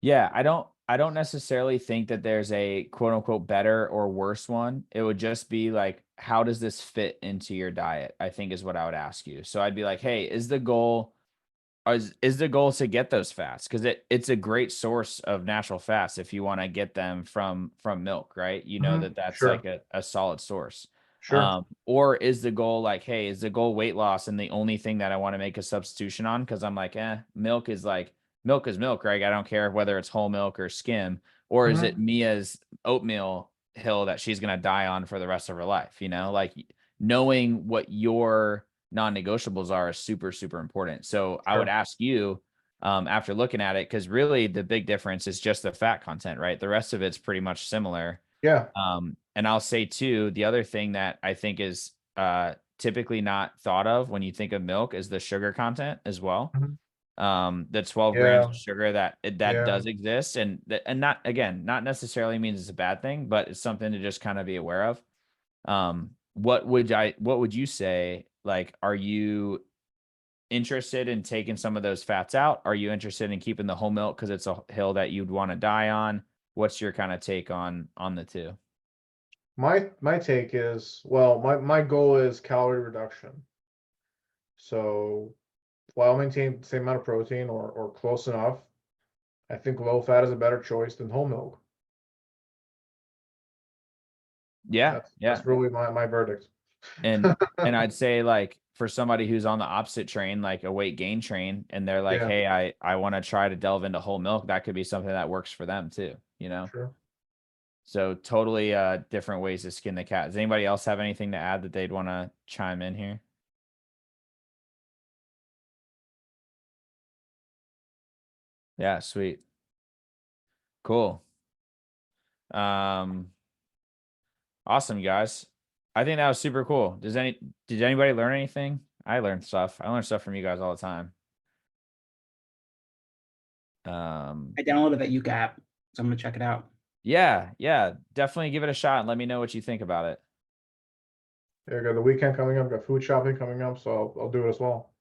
Yeah, I don't necessarily think that there's a quote unquote better or worse one. It would just be like, how does this fit into your diet? I think is what I would ask you. So I'd be like, hey, is the goal is the goal to get those fats? Because it's a great source of natural fats if you want to get them from milk, right? You know that that's Sure, like a solid source. sure. Or is the goal like, hey, is the goal weight loss and the only thing that I want to make a substitution on? Because I'm like, milk is milk, right? I don't care whether it's whole milk or skim, or is it Mia's oatmeal hill that she's gonna die on for the rest of her life? You know, like knowing what your non-negotiables are is super, super important. So I would Sure. ask you, after looking at it, because really the big difference is just the fat content, right? The rest of it's pretty much similar. Yeah. And I'll say too, the other thing that I think is typically not thought of when you think of milk is the sugar content as well. Mhm. The 12 grams Yeah. of sugar that Yeah. does exist, and not, again, not necessarily means it's a bad thing, but it's something to just kind of be aware of. What would you say? Like, are you interested in taking some of those fats out? Are you interested in keeping the whole milk because it's a hill that you'd want to die on? What's your kind of take on the two? My take is, well, my goal is calorie reduction. So while maintaining the same amount of protein or close enough, I think low fat is a better choice than whole milk. Yeah, That's yeah. really my verdict. And I'd say, like, for somebody who's on the opposite train, like a weight gain train, and they're like, Yeah. hey, I want to try to delve into whole milk, that could be something that works for them too, you know? Sure. So totally different ways to skin the cat. Does anybody else have anything to add that they'd want to chime in here? Yeah, sweet. Cool. Um, awesome, guys. I think that was super cool. Did anybody learn anything? I learned stuff. I learn stuff from you guys all the time. I downloaded that UC app, so I'm gonna check it out. Yeah, definitely give it a shot and let me know what you think about it. Yeah, got the weekend coming up, got food shopping coming up, so I'll do it as well.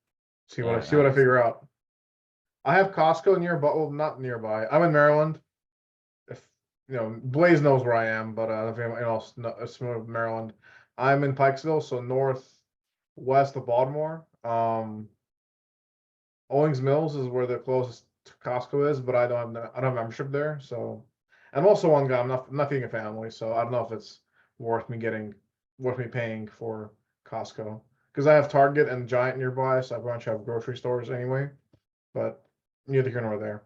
See what Yeah, I nice. figure out. I have Costco nearby. Well, not nearby. I'm in Maryland. If Blaze knows where I am, but if anyone else is familiar with Maryland, I'm in Pikesville, so northwest of Baltimore. Owings Mills is where the closest Costco is, but I don't have membership there. So I'm also one guy. I'm not feeding a family, so I don't know if it's worth me paying for Costco, because I have Target and Giant nearby, so I pretty much have grocery stores anyway. But neither here nor there.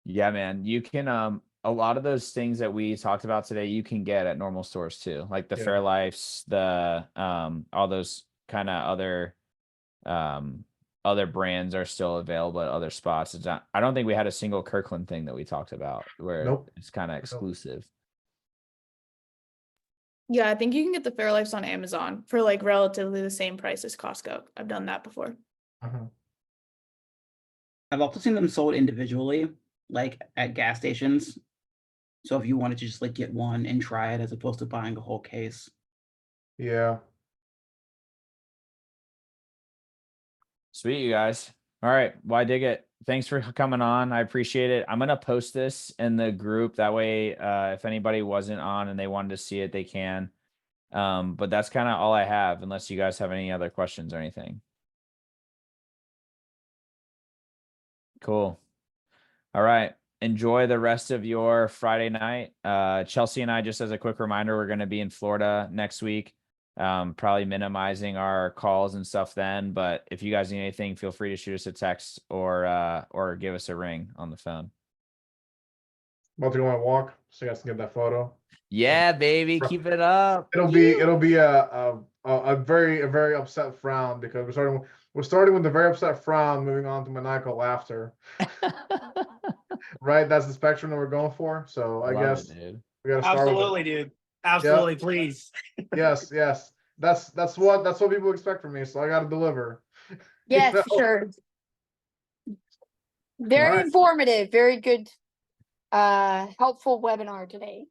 Yeah, man. You can a lot of those things that we talked about today, you can get at normal stores too. Like the Yeah. Fairlifes, the all those kind of other brands are still available at other spots. It's not, I don't think we had a single Kirkland thing that we talked about where Nope. it's kind of exclusive. Yeah, I think you can get the Fairlifes on Amazon for like relatively the same price as Costco. I've done that before. I've also seen them sold individually, like at gas stations. So if you wanted to just like get one and try it as opposed to buying a whole case. Yeah. Sweet, you guys. All right. Well, I dig it. Thanks for coming on. I appreciate it. I'm going to post this in the group. That way, if anybody wasn't on and they wanted to see it, they can. But that's kind of all I have, unless you guys have any other questions or anything. Cool. All right. Enjoy the rest of your Friday night. Chelsea and I, just as a quick reminder, we're going to be in Florida next week. Probably minimizing our calls and stuff then. But if you guys need anything, feel free to shoot us a text or give us a ring on the phone. About to go on a walk, so you guys can get that photo. Yeah, baby, keep it up. It'll be a very upset frown because we're starting with the very upset frown, moving on to maniacal laughter. Right? That's the spectrum that we're going for. So I Love guess it, dude. we gotta start with Absolutely, dude. Absolutely, please. yes. That's what people expect from me. So I gotta deliver. Yes, know? for sure. Very Alright. informative, very good, helpful webinar today.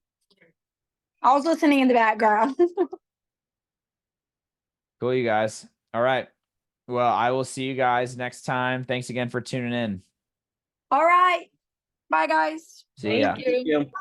I was listening in the background. Cool, you guys. All right. Well, I will see you guys next time. Thanks again for tuning in. All right. Bye, guys. See ya. Thank you. Thank you.